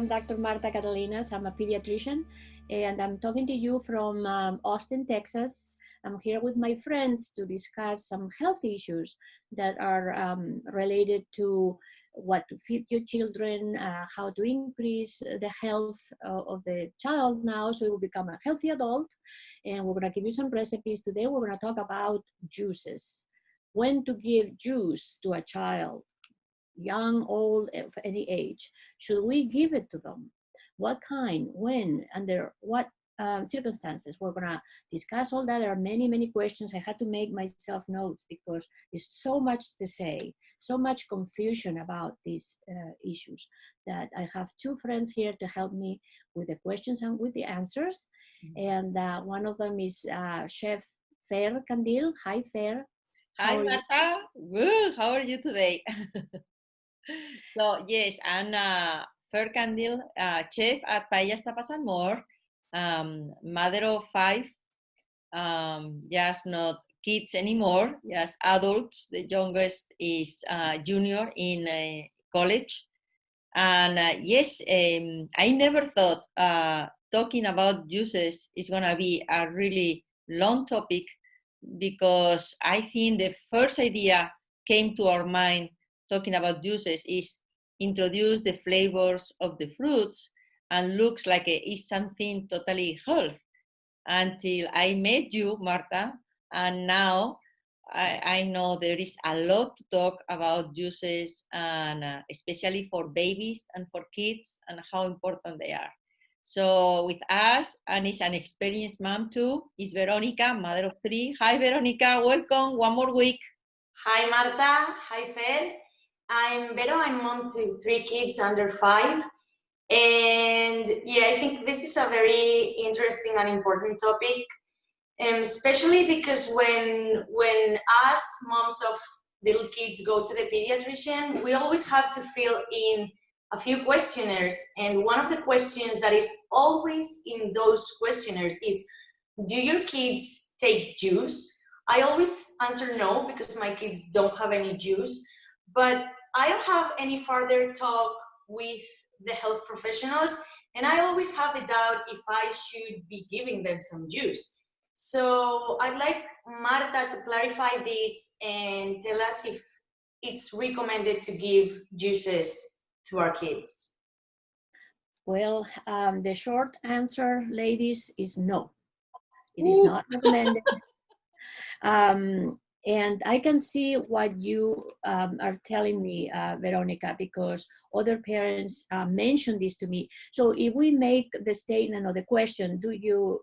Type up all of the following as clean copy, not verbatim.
I'm Dr. Marta Catalinas. I'm a pediatrician, and I'm talking to you from Austin, Texas. I'm here with my friends to discuss some health issues that are related to what to feed your children, how to increase the health of the child now so it will become a healthy adult. And we're going to give you some recipes. Today we're going to talk about juices. When to give juice to a child, young, old, of any age. Should we give it to them? What kind, when, under what circumstances? We're gonna discuss all that. There are many, many questions. I had to make myself notes because there's so much to say, so much confusion about these issues that I have two friends here to help me with the questions and with the answers. And one of them is Chef Fer Candil. Hi, Fer. Hi, Marta. Good. How are you today? So, yes, I'm Fer Candil, chef at Paellas Tapas and More, mother of 5, just not kids anymore, just adults. The youngest is junior in college. And yes, I never thought talking about juices is going to be a really long topic, because I think the first idea came to our mind talking about juices is introduce the flavors of the fruits and looks like it's something totally healthy, until I met you, Marta, and now I know there is a lot to talk about juices, and especially for babies and for kids, and how important they are. So with us, and is an experienced mom too, is Veronica, mother of 3. Hi, Veronica. Welcome. One more week. Hi, Marta. Hi, Fer. I'm Vero. I'm mom to 3 kids under 5. And yeah, I think this is a very interesting and important topic, especially because when us moms of little kids go to the pediatrician, we always have to fill in a few questionnaires, and one of the questions that is always in those questionnaires is, do your kids take juice? I always answer no, because my kids don't have any juice, but I don't have any further talk with the health professionals, and I always have a doubt if I should be giving them some juice. So I'd like Marta to clarify this and tell us if it's recommended to give juices to our kids. Well, the short answer, ladies, is no. It is not recommended. And I can see what you are telling me, Veronica, because other parents mentioned this to me. So if we make the statement or the question, do you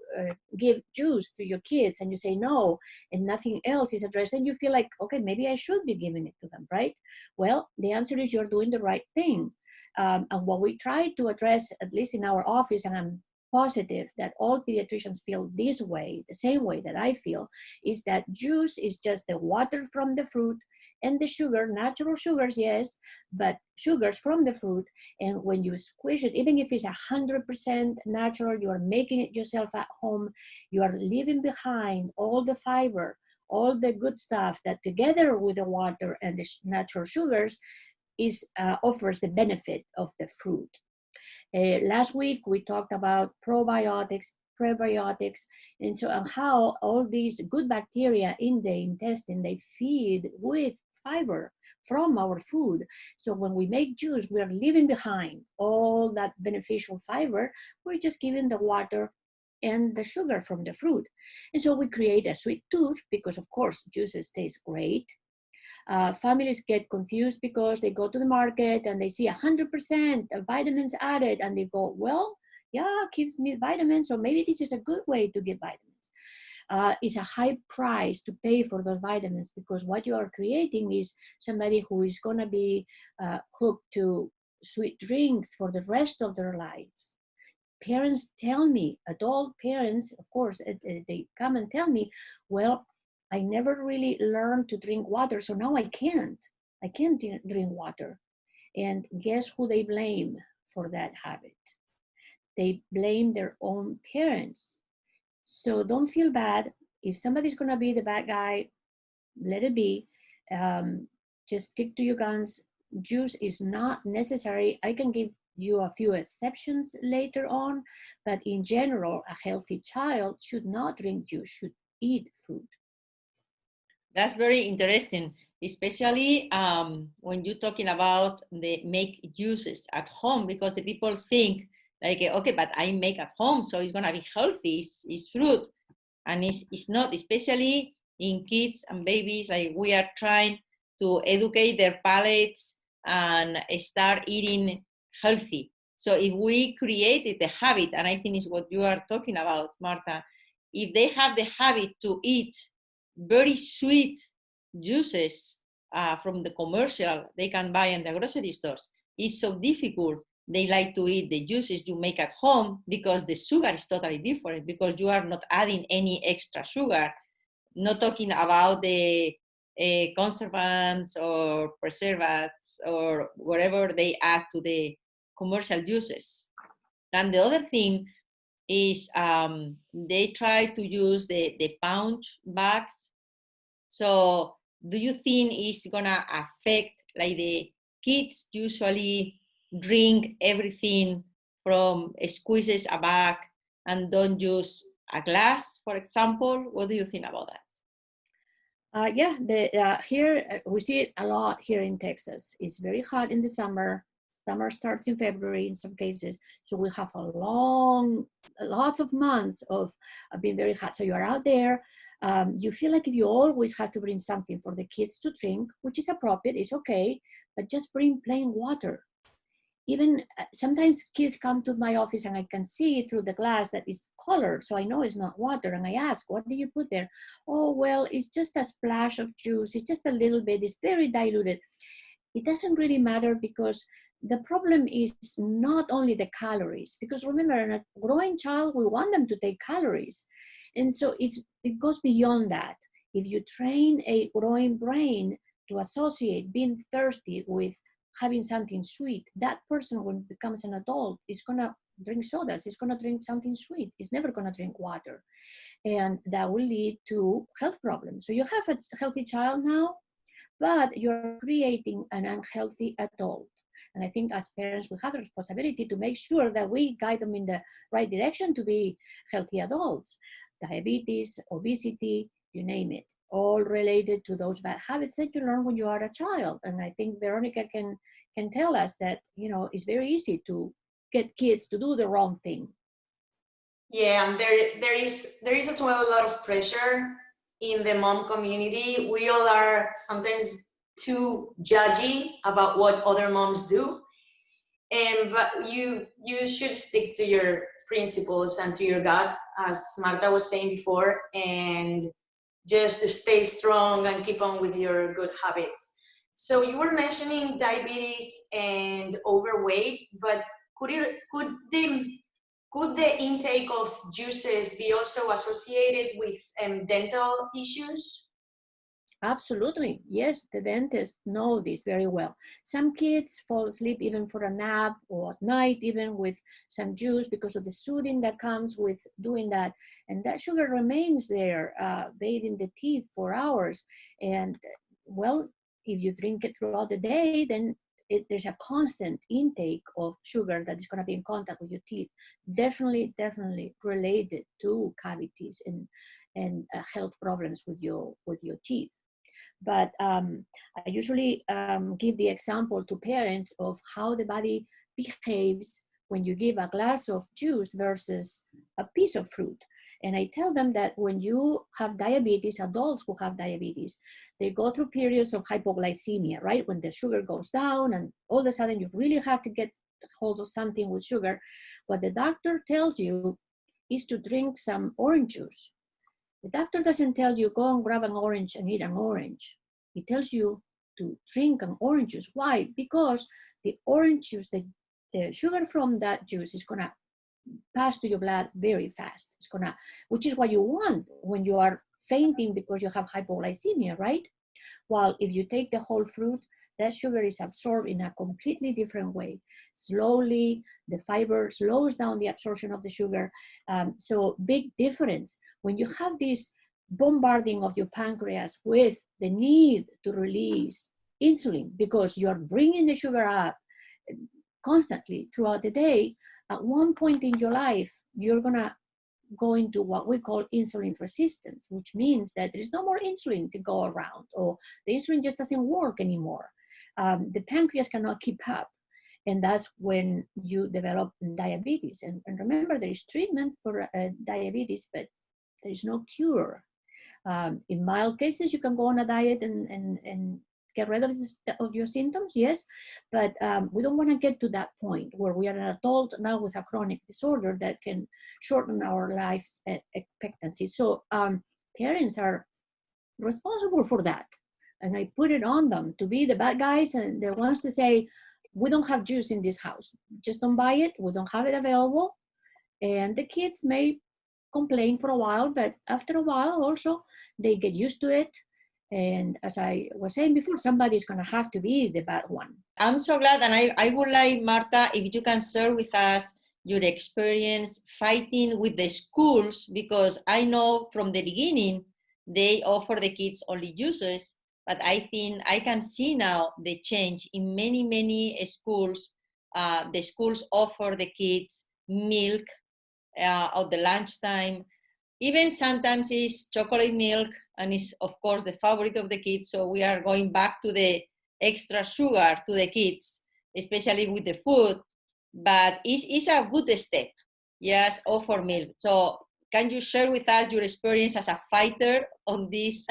give juice to your kids, and you say no, and nothing else is addressed, then you feel like, okay, maybe I should be giving it to them, right? Well, the answer is you're doing the right thing. And what we try to address, at least in our office, and I'm positive that all pediatricians feel this way, the same way that I feel, is that juice is just the water from the fruit and the sugar, natural sugars, yes, but sugars from the fruit. And when you squish it, even if it's 100% natural, you are making it yourself at home, you are leaving behind all the fiber, all the good stuff that together with the water and the natural sugars is offers the benefit of the fruit. Last week, we talked about probiotics, prebiotics, and so on how all these good bacteria in the intestine, they feed with fiber from our food. So when we make juice, we are leaving behind all that beneficial fiber. We're just giving the water and the sugar from the fruit. And so we create a sweet tooth because, of course, juices taste great. Families get confused because they go to the market and they see 100% of vitamins added, and they go, well, yeah, kids need vitamins, so maybe this is a good way to give vitamins. It's a high price to pay for those vitamins, because what you are creating is somebody who is going to be hooked to sweet drinks for the rest of their lives. Parents tell me, adult parents, of course, they come and tell me, well, I never really learned to drink water, so now I can't drink water. And guess who they blame for that habit? They blame their own parents. So don't feel bad. If somebody's gonna be the bad guy, let it be. Just stick to your guns. Juice is not necessary. I can give a few exceptions later on, but in general, a healthy child should not drink juice, should eat fruit. That's very interesting, especially when you're talking about the make juices at home, because the people think like, okay, but I make at home, so it's gonna be healthy, it's fruit. And it's not, especially in kids and babies, like we are trying to educate their palates and start eating healthy. So if we created the habit, and I think it's what you are talking about, Marta, if they have the habit to eat very sweet juices from the commercial they can buy in the grocery stores, it's so difficult. They like to eat the juices you make at home because the sugar is totally different, because you are not adding any extra sugar. Not talking about the conservants or preservatives or whatever they add to the commercial juices. And the other thing is they try to use the pouch bags. So do you think it's gonna affect, like the kids usually drink everything from squeezes a bag and don't use a glass, for example? What do you think about that? Yeah, here we see it a lot here in Texas. It's very hot in the summer. Summer starts in February in some cases. So we have lots of months of being very hot. So you are out there. You feel like if you always have to bring something for the kids to drink, which is appropriate, it's okay, but just bring plain water. Even sometimes kids come to my office and I can see through the glass that it's colored, so I know it's not water. And I ask, what do you put there? Oh, well, it's just a splash of juice. It's just a little bit. It's very diluted. It doesn't really matter, because the problem is not only the calories, because remember, in a growing child, we want them to take calories. And so it goes beyond that. If you train a growing brain to associate being thirsty with having something sweet, that person, when it becomes an adult, is going to drink sodas, is going to drink something sweet, is never going to drink water. And that will lead to health problems. So you have a healthy child now, but you're creating an unhealthy adult. And I think as parents, we have a responsibility to make sure that we guide them in the right direction to be healthy adults. Diabetes, obesity, you name it, all related to those bad habits that you learn when you are a child. And I think Veronica can tell us that, it's very easy to get kids to do the wrong thing. Yeah, and there is as well a lot of pressure in the mom community. We all are sometimes too judgy about what other moms do. But you should stick to your principles and to your gut, as Marta was saying before, and just stay strong and keep on with your good habits. So you were mentioning diabetes and overweight, but could the intake of juices be also associated with dental issues? Absolutely. Yes, the dentists know this very well. Some kids fall asleep even for a nap, or at night even with some juice, because of the soothing that comes with doing that. And that sugar remains there, bathing the teeth for hours. And well, if you drink it throughout the day, then there's a constant intake of sugar that is going to be in contact with your teeth. Definitely related to cavities and health problems with your teeth. But I usually give the example to parents of how the body behaves when you give a glass of juice versus a piece of fruit. And I tell them that when you have diabetes, adults who have diabetes, they go through periods of hypoglycemia, right? When the sugar goes down and all of a sudden you really have to get hold of something with sugar. What the doctor tells you is to drink some orange juice. The doctor doesn't tell you, go and grab an orange and eat an orange. He tells you to drink an orange juice. Why? Because the orange juice, the sugar from that juice is gonna pass to your blood very fast. It's gonna, which is what you want when you are fainting because you have hypoglycemia, right? While if you take the whole fruit, that sugar is absorbed in a completely different way. Slowly, the fiber slows down the absorption of the sugar. So big difference. When you have this bombarding of your pancreas with the need to release insulin because you're bringing the sugar up, constantly throughout the day, at one point in your life, you're gonna go into what we call insulin resistance, which means that there is no more insulin to go around, or the insulin just doesn't work anymore. The pancreas cannot keep up. And that's when you develop diabetes. And remember, there is treatment for diabetes, but there is no cure. In mild cases, you can go on a diet and get rid of your symptoms, yes, but we don't want to get to that point where we are an adult now with a chronic disorder that can shorten our life expectancy. So parents are responsible for that. And I put it on them to be the bad guys and the ones to say, we don't have juice in this house. Just don't buy it. We don't have it available. And the kids may complain for a while, but after a while also they get used to it. And as I was saying before, somebody's going to have to be the bad one. I'm so glad. And I would like, Marta, if you can share with us your experience fighting with the schools, because I know from the beginning they offer the kids only juices, but I think I can see now the change in many schools. The schools offer the kids milk at the lunchtime. Even sometimes it's chocolate milk, and it's of course the favorite of the kids. So we are going back to the extra sugar to the kids, especially with the food. But it's a good step, yes, offer milk. So can you share with us your experience as a fighter on this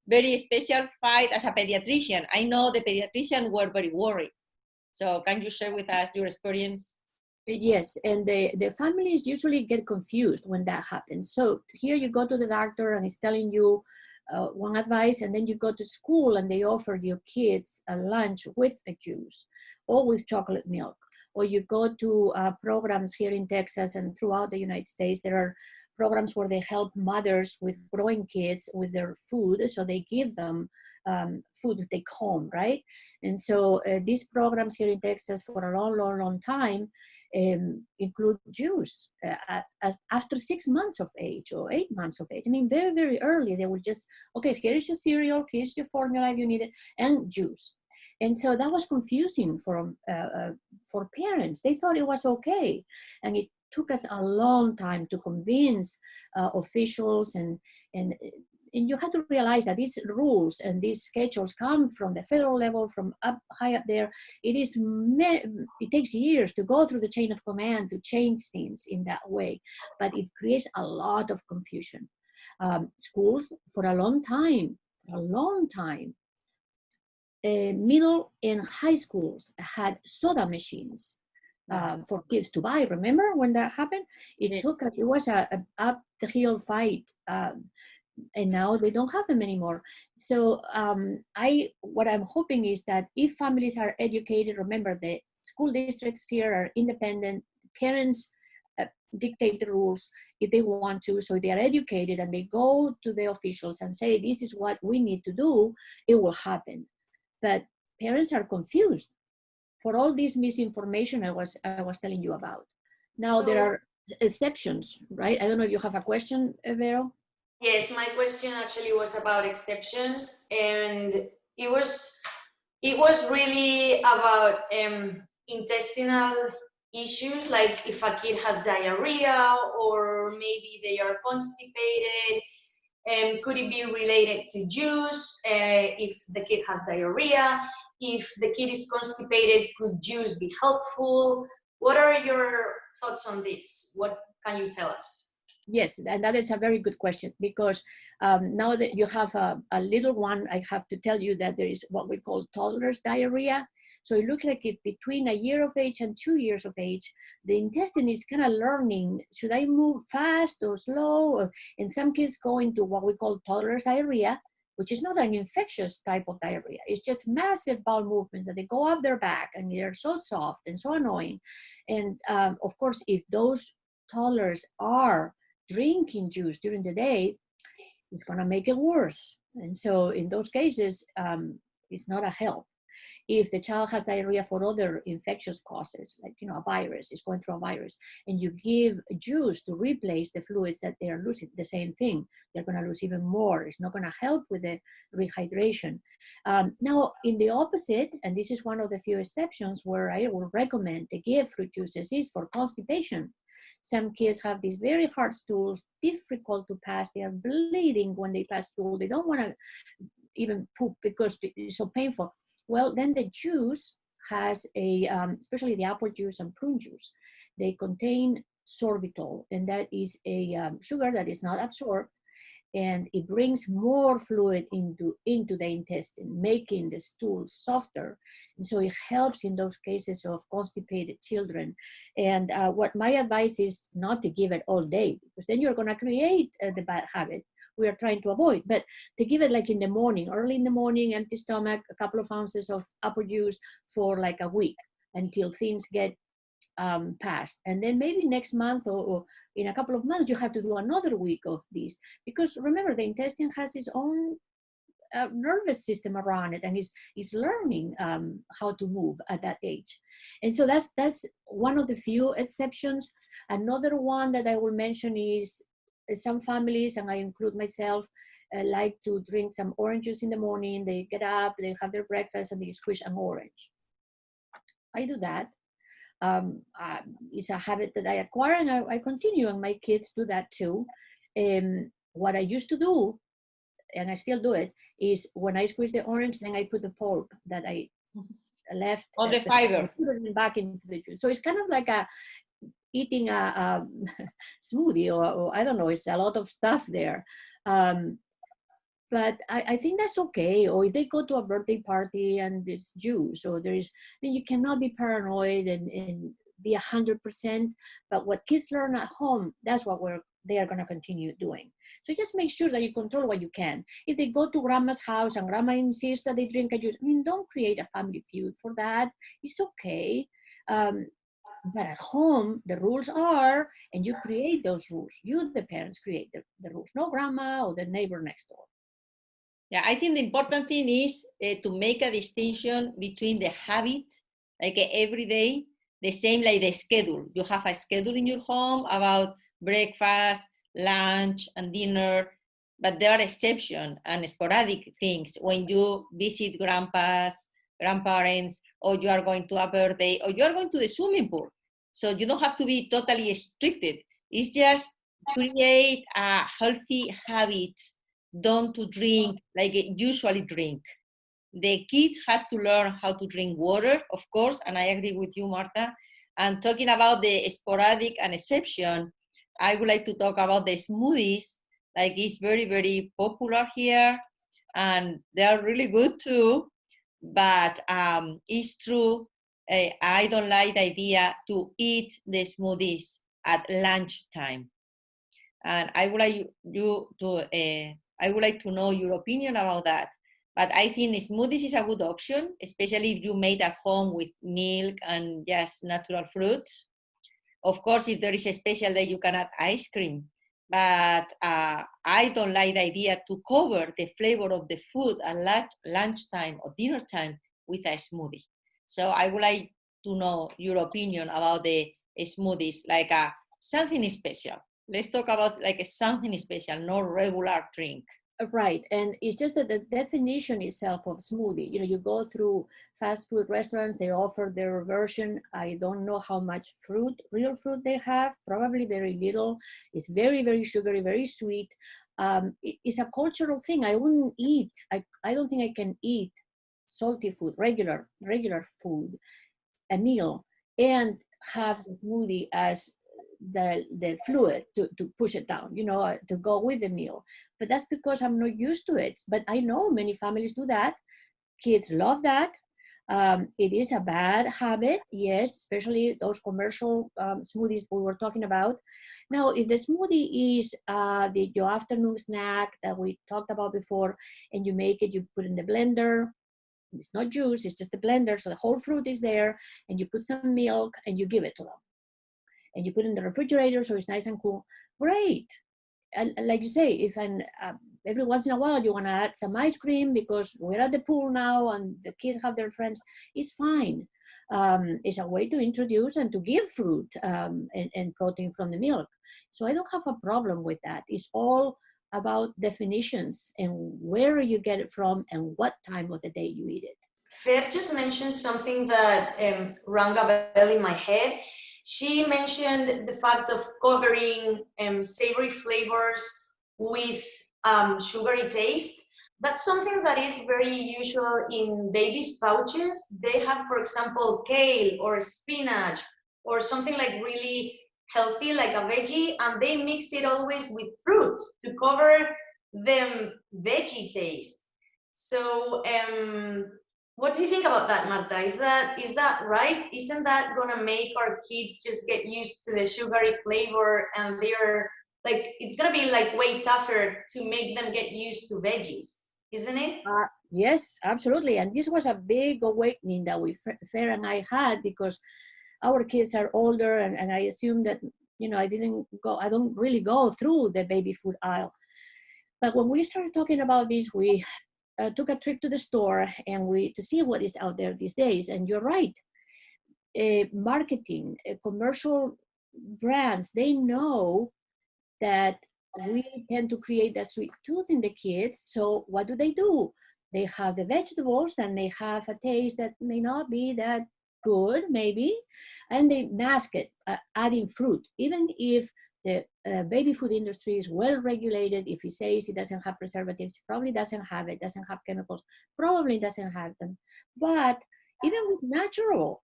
very special fight as a pediatrician? I know the pediatricians were very worried. So can you share with us your experience? Yes, and the families usually get confused when that happens. So here you go to the doctor and he's telling you one advice, and then you go to school and they offer your kids a lunch with a juice or with chocolate milk. Or you go to programs here in Texas and throughout the United States, there are programs where they help mothers with growing kids with their food. So they give them food to take home, right? And so these programs here in Texas for a long time include juice after 6 months of age or 8 months of age. I mean, very early, they will just, okay, here's your cereal, here's your formula if you need it, and juice. And so that was confusing for parents. They thought it was okay. And it took us a long time to convince officials, and you have to realize that these rules and these schedules come from the federal level, from high up there. It takes years to go through the chain of command to change things in that way, but it creates a lot of confusion. Schools for a long time, middle and high schools had soda machines for kids to buy. Remember when that happened? It was a up the hill fight, and now they don't have them anymore. So what I'm hoping is that if families are educated, remember the school districts here are independent. Parents dictate the rules if they want to. So if they are educated and they go to the officials and say, this is what we need to do, it will happen. But parents are confused for all this misinformation I was telling you about. Now there are exceptions, right? I don't know if you have a question, Vero. Yes, my question actually was about exceptions, and it was really about intestinal issues, like if a kid has diarrhea or maybe they are constipated. Could it be related to juice if the kid has diarrhea? If the kid is constipated, could juice be helpful? What are your thoughts on this? What can you tell us? Yes, and that is a very good question, because now that you have a little one, I have to tell you that there is what we call toddlers diarrhea. So it looks like if between a year of age and 2 years of age, the intestine is kind of learning, should I move fast or slow? And some kids go into what we call toddlers diarrhea, which is not an infectious type of diarrhea. It's just massive bowel movements that they go up their back and they're so soft and so annoying. And of course, if those toddlers are drinking juice during the day, it's going to make it worse. And so in those cases, it's not a help. If the child has diarrhea for other infectious causes, like, a virus is going through a virus, and you give juice to replace the fluids that they are losing, the same thing, they're going to lose even more. It's not going to help with the rehydration. Now, in the opposite, and this is one of the few exceptions where I will recommend to give fruit juices, is for constipation. Some kids have these very hard stools, difficult to pass. They are bleeding when they pass stool. They don't want to even poop because it's so painful. Well, then the juice has especially the apple juice and prune juice, they contain sorbitol, and that is a sugar that is not absorbed, and it brings more fluid into the intestine, making the stool softer. And so it helps in those cases of constipated children. And what my advice is not to give it all day, because then you're going to create the bad habit we are trying to avoid. But to give it like in the morning, early in the morning, empty stomach, a couple of ounces of apple juice for like a week until things get passed. And then maybe next month or in a couple of months, you have to do another week of this. Because remember, the intestine has its own nervous system around it, and is learning how to move at that age. And so that's one of the few exceptions. Another one that I will mention is some families, and I include myself, like to drink some orange juice in the morning. They get up, they have their breakfast, and they squish an orange. I do that. It's a habit that I acquire, and I continue, and my kids do that too. What I used to do, and I still do it, is when I squeeze the orange, then I put the pulp that I left on the fiber back into the juice. So it's kind of like eating a smoothie, or I don't know, it's a lot of stuff there. But I think that's okay. Or if they go to a birthday party and there's juice, or you cannot be paranoid and be 100%. But what kids learn at home, that's what they are going to continue doing. So just make sure that you control what you can. If they go to grandma's house and grandma insists that they drink a juice, don't create a family feud for that. It's okay. But at home, the rules are, and you create those rules. You, the parents, create the rules, no grandma or the neighbor next door. Yeah, I think the important thing is to make a distinction between the habit, like every day, the same like the schedule. You have a schedule in your home about breakfast, lunch, and dinner, but there are exceptions and sporadic things when you visit grandparents, or you are going to a birthday, or you are going to the swimming pool. So you don't have to be totally restricted. It's just create a healthy habit. Don't to drink like they usually drink. The kids has to learn how to drink water, of course, and I agree with you, Marta. And talking about the sporadic and exception, I would like to talk about the smoothies. Like it's very, very popular here, and they are really good too. But it's true, I don't like the idea to eat the smoothies at lunchtime. And I would like I would like to know your opinion about that. But I think smoothies is a good option, especially if you made at home with milk and just natural fruits. Of course, if there is a special day, you can add ice cream. But I don't like the idea to cover the flavor of the food at lunchtime or dinner time with a smoothie. So I would like to know your opinion about the smoothies, like something special. Let's talk about like something special, not regular drink. Right, and it's just that the definition itself of smoothie, you go through fast food restaurants, they offer their version. I don't know how much real fruit they have, probably very little. It's very, very sugary, very sweet. It's a cultural thing. I wouldn't eat, I don't think I can eat salty food, regular food, a meal, and have the smoothie as the fluid to push it down, to go with the meal. But that's because I'm not used to it. But I know many families do that. Kids love that. It is a bad habit, yes, especially those commercial smoothies we were talking about. Now, if the smoothie is your afternoon snack that we talked about before, and you make it, you put in the blender. It's not juice, it's just the blender, so the whole fruit is there, and you put some milk and you give it to them. And you put it in the refrigerator so it's nice and cool. Great. like you say, if every once in a while you want to add some ice cream because we're at the pool now and the kids have their friends, it's fine. It's a way to introduce and to give fruit and protein from the milk. So I don't have a problem with that. It's all about definitions and where you get it from and what time of the day you eat it. Fer just mentioned something that rang a bell in my head. She mentioned the fact of covering savory flavors with sugary taste. That's something that is very usual in babies' pouches. They have, for example, kale or spinach or something like really healthy, like a veggie, and they mix it always with fruit to cover them veggie taste. So, what do you think about that, Marta? Is that right? Isn't that gonna make our kids just get used to the sugary flavor, and they're like, it's gonna be like way tougher to make them get used to veggies, isn't it? Yes, absolutely. And this was a big awakening that Fer and I had, because our kids are older, and I assume that, I don't really go through the baby food aisle. But when we started talking about this, we took a trip to the store and to see what is out there these days. And you're right, marketing, commercial brands, they know that we tend to create that sweet tooth in the kids. So what do? They have the vegetables and they have a taste that may not be that good, maybe, and they mask it, adding fruit. Even if the baby food industry is well regulated, if it says it doesn't have preservatives, probably doesn't have it, doesn't have chemicals, probably doesn't have them. But even with natural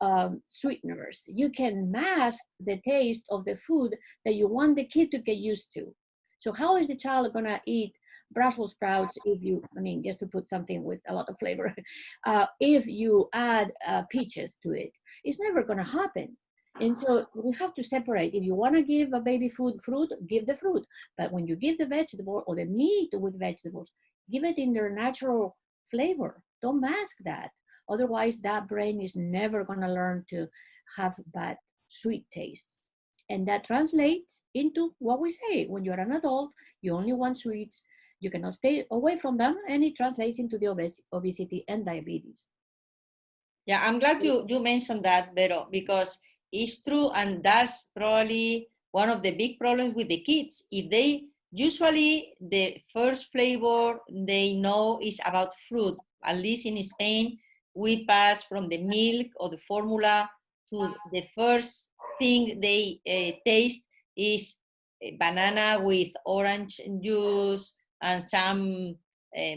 sweeteners, you can mask the taste of the food that you want the kid to get used to. So how is the child gonna eat Brussels sprouts just to put something with a lot of flavor, if you add peaches to it? It's never gonna happen. And so we have to separate. If you want to give a baby fruit, give the fruit. But when you give the vegetable or the meat with vegetables, give it in their natural flavor. Don't mask that. Otherwise, that brain is never going to learn to have bad sweet tastes. And that translates into what we say. When you're an adult, you only want sweets. You cannot stay away from them, and it translates into the obesity and diabetes. Yeah, I'm glad you mentioned that, Vero, because it's true, and that's probably one of the big problems with the kids. If they usually the first flavor they know is about fruit, at least in Spain, we pass from the milk or the formula to the first thing they taste is banana with orange juice and some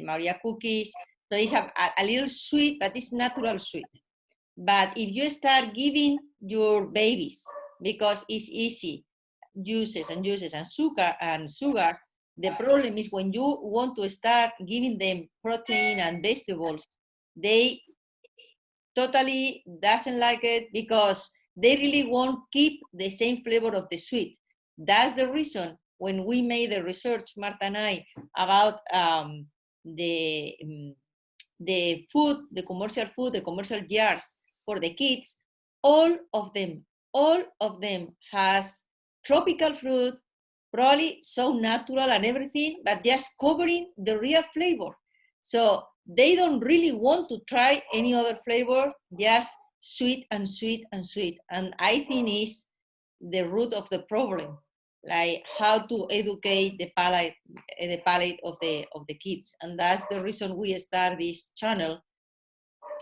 Maria cookies. So it's a little sweet, but it's natural sweet. But if you start giving your babies, because it's easy, juices and sugar, the problem is when you want to start giving them protein and vegetables, they totally doesn't like it because they really won't keep the same flavor of the sweet. That's the reason when we made the research, Marta and I, about the food, the commercial jars for the kids, all of them has tropical fruit, probably so natural and everything, but just covering the real flavor. So they don't really want to try any other flavor, just sweet and sweet and sweet. And I think is the root of the problem, like how to educate the palate of the kids. And that's the reason we start this channel,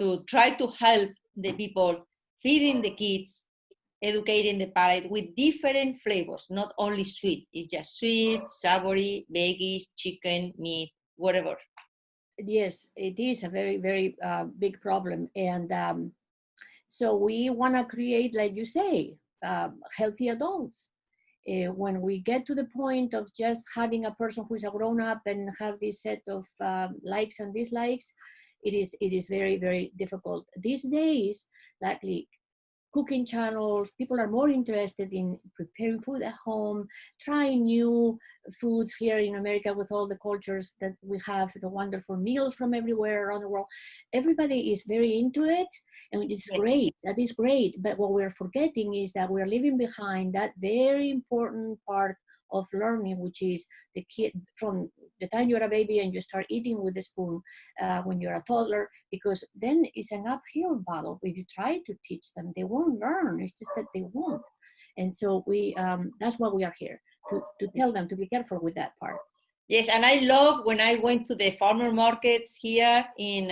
to try to help the people feeding the kids, educating the palate with different flavors, not only sweet. It's just sweet, savory, veggies, chicken, meat, whatever. Yes, it is a very, very big problem. And so we want to create, like you say, healthy adults. When we get to the point of just having a person who is a grown-up and have this set of likes and dislikes, it is very, very difficult. These days, likely cooking channels, people are more interested in preparing food at home, trying new foods here in America with all the cultures that we have, the wonderful meals from everywhere around the world. Everybody is very into it, and it's great. That is great. But what we're forgetting is that we're leaving behind that very important part of learning, which is the kid from the time you're a baby and you start eating with the spoon when you're a toddler, because then it's an uphill battle. If you try to teach them, they won't learn. It's just that they won't. And so that's why we are here, to tell them to be careful with that part. Yes, and I love when I went to the farmer markets here in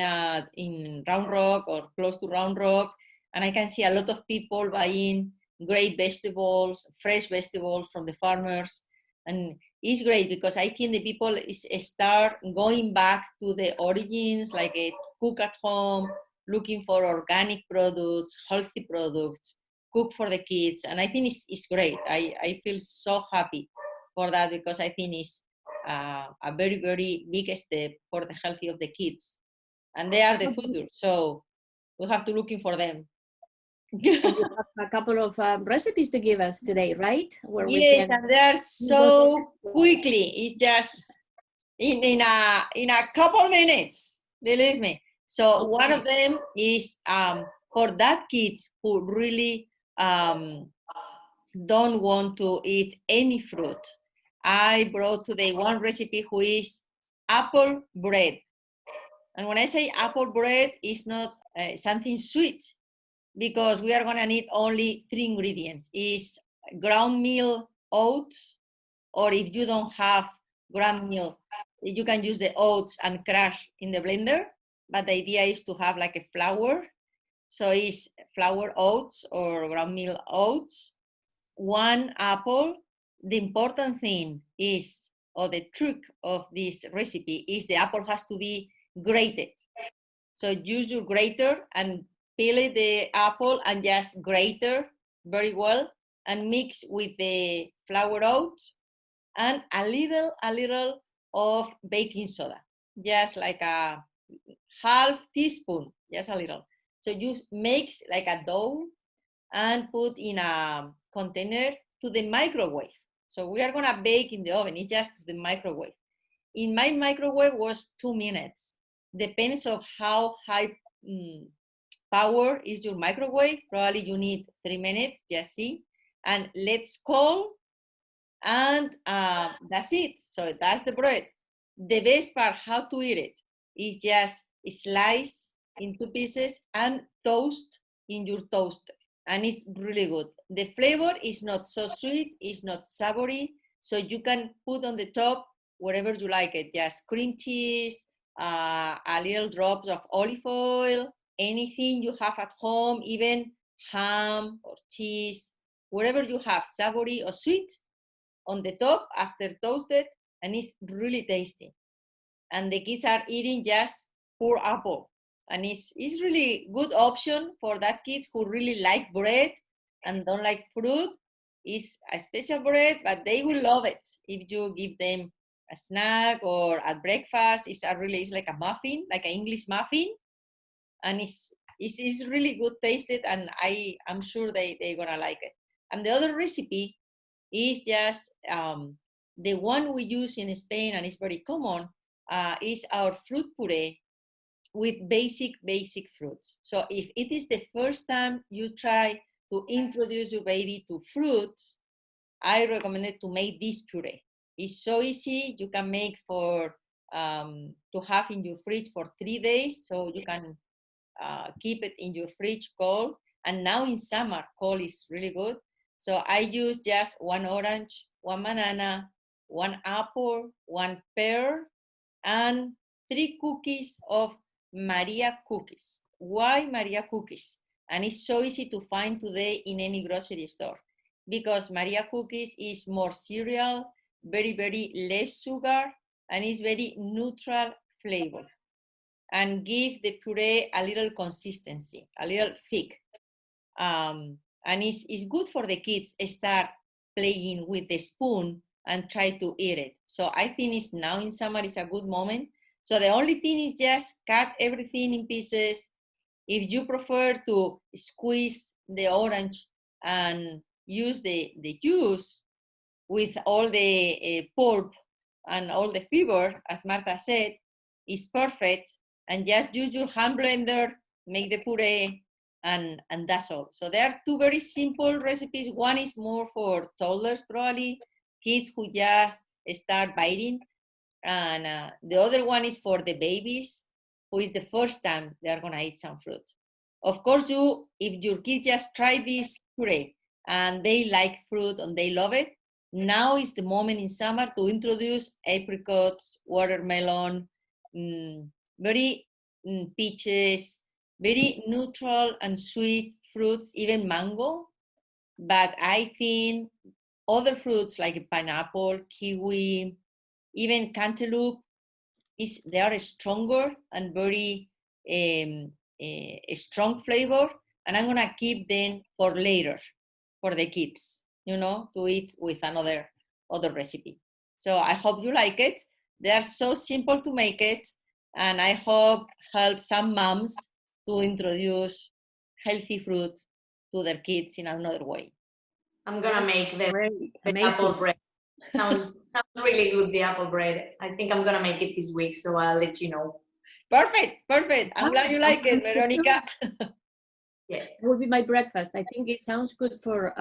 Round Rock or close to Round Rock, and I can see a lot of people buying great vegetables, fresh vegetables from the farmers. And it's great because I think the people start going back to the origins, like a cook at home, looking for organic products, healthy products, cook for the kids. And I think it's great. I feel so happy for that because I think it's a very, very big step for the health of the kids. And they are the future. So we have to looking for them. You have a couple of recipes to give us today, right? Where yes, and they are so quickly. It's just in a couple minutes, believe me. So okay. One of them is for that kids who really don't want to eat any fruit. I brought today one recipe who is apple bread. And when I say apple bread, it's not something sweet, because we are going to need only 3 ingredients. Is ground meal oats, or if you don't have ground meal, you can use the oats and crush in the blender. But the idea is to have like a flour. So it's flour oats or ground meal oats, 1 apple. The important thing is, or the trick of this recipe is, the apple has to be grated. So use your grater and peel the apple and just grate very well and mix with the flour oats and a little of baking soda, just like a half teaspoon, just a little. So you mix like a dough and put in a container to the microwave. So we are gonna bake in the oven, it's just to the microwave. In my microwave was 2 minutes. Depends on how high power is your microwave. Probably you need 3 minutes, just see. And let's cool, and that's it. So that's the bread. The best part how to eat it is just slice in 2 pieces and toast in your toaster. And it's really good. The flavor is not so sweet, it's not savory, so you can put on the top whatever you like it, just cream cheese, a little drops of olive oil, anything you have at home, even ham or cheese, whatever you have, savory or sweet, on the top after toasted, and it's really tasty. And the kids are eating just pure apple. And it's really good option for that kids who really like bread and don't like fruit. It's a special bread, but they will love it if you give them a snack or at breakfast. It's like a muffin, like an English muffin, and it's really good tasted, and I'm sure they're gonna like it. And the other recipe is just the one we use in Spain, and it's very common, is our fruit puree with basic fruits. So if it is the first time you try to introduce your baby to fruits, I recommend it to make this puree. It's so easy. You can make for to have in your fridge for 3 days, so you can keep it in your fridge cold. And now in summer, cold is really good. So I use just 1 orange, 1 banana, 1 apple, 1 pear, and 3 cookies of Maria cookies. Why Maria cookies? And it's so easy to find today in any grocery store, because Maria cookies is more cereal, very, very less sugar, and it's very neutral flavor, and give the puree a little consistency, a little thick. And it's good for the kids start playing with the spoon and try to eat it. So I think it's now in summer is a good moment. So the only thing is just cut everything in pieces. If you prefer to squeeze the orange and use the juice with all the pulp and all the fiber, as Marta said, is perfect. And just use your hand blender, make the puree, and that's all. So there are 2 very simple recipes. One is more for toddlers, probably kids who just start biting. And the other one is for the babies, who is the first time they're gonna eat some fruit. Of course, if your kids just try this puree and they like fruit and they love it, now is the moment in summer to introduce apricots, watermelon, very peaches, very neutral and sweet fruits, even mango. But I think other fruits like pineapple, kiwi, even cantaloupe, they are stronger and very strong flavor, and I'm gonna keep them for later for the kids, to eat with other recipe. So I hope you like it. They are so simple to make it, and I hope help some moms to introduce healthy fruit to their kids in another way. I'm gonna make the Amazing. apple bread. Sounds really good, the apple bread. I think I'm gonna make it this week, so I'll let you know. Perfect. I'm glad you like it, Veronica. Yeah, It will be my breakfast. I think it sounds good for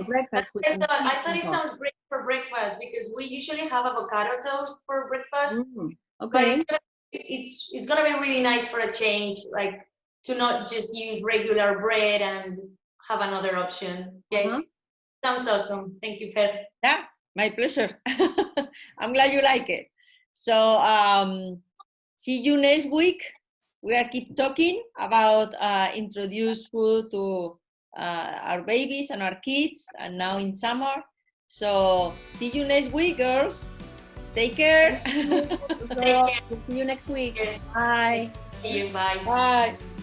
breakfast. I thought it sounds great for breakfast because we usually have avocado toast for breakfast. Okay. But it's gonna be really nice for a change, like to not just use regular bread and have another option. Yeah, it sounds awesome. Thank you, Fer. Yeah, my pleasure. I'm glad you like it. So see you next week. We are keep talking about introduce food to our babies and our kids, and now in summer. So see you next week, girls. Take care. See you next week. Bye. See you. Bye. Bye.